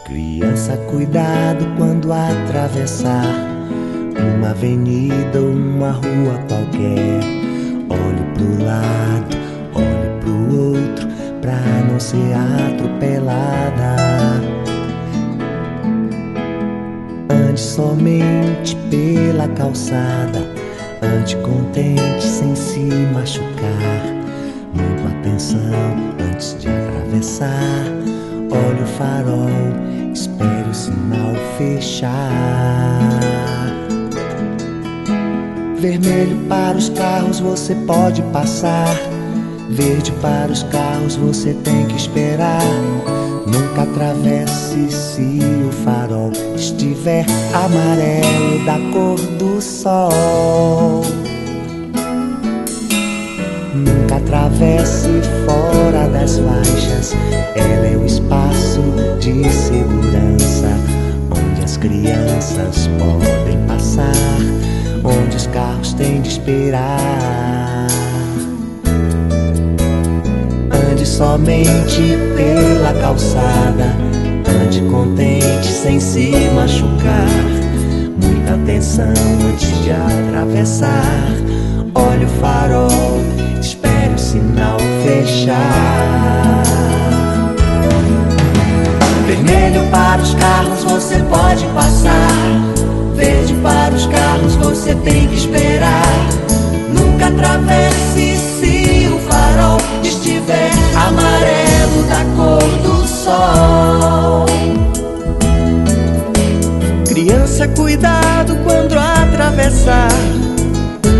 Criança, cuidado quando atravessar uma avenida ou uma rua qualquer. Olhe pro lado, olhe pro outro, pra não ser atropelada. Ande somente pela calçada, ande contente sem se machucar. Muita atenção antes de atravessar. Olhe o farol, espere o sinal fechar. Vermelho para os carros você pode passar. Verde para os carros você tem que esperar. Nunca atravesse se o farol estiver amarelo da cor do sol. Nunca atravesse fora das faixas, ela é o espaço de segurança, onde as crianças podem passar, onde os carros têm de esperar. Ande somente pela calçada, ande contente sem se machucar. Muita atenção antes de atravessar. Olhe o farol, espere o sinal fechar. Vermelho para os carros você pode passar. Verde para os carros você tem que esperar. Nunca atravesse se o farol estiver amarelo da cor do sol. Criança, cuidado quando atravessar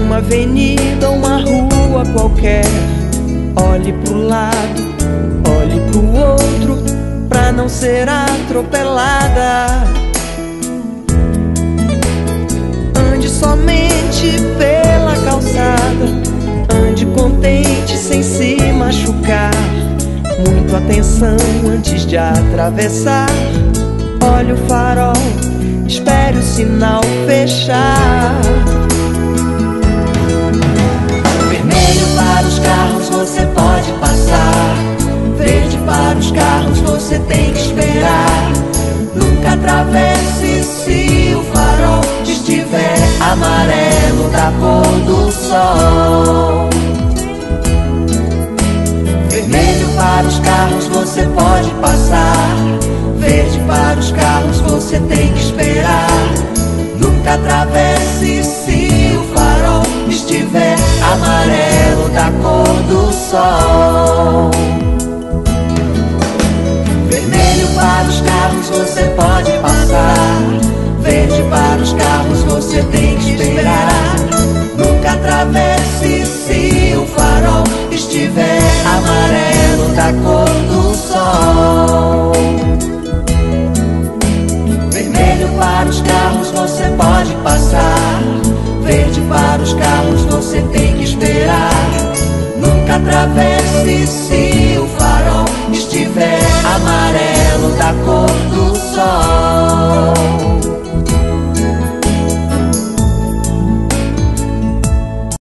uma avenida ou uma rua qualquer. Olhe pro lado, olhe pro outro, pra não ser atropelada. Ande somente pela calçada, ande contente sem se machucar. Muito atenção antes de atravessar. Olhe o farol, espere o sinal fechar. Vermelho para os carros você pode passar. Verde para os carros você tem que esperar. Nunca atravesse se o farol estiver amarelo da cor do sol. Vermelho para os carros você pode passar. Verde para os carros você tem que esperar. Nunca atravesse se o farol estiver amarelo da cor do sol. Vermelho para os carros você pode passar. Verde para os carros você tem que esperar. Nunca atravesse se o farol estiver amarelo da cor do sol. Vermelho para os carros você pode passar. Verde para os carros você tem que esperar. Nunca atravesse se o farol estiver amarelo da cor do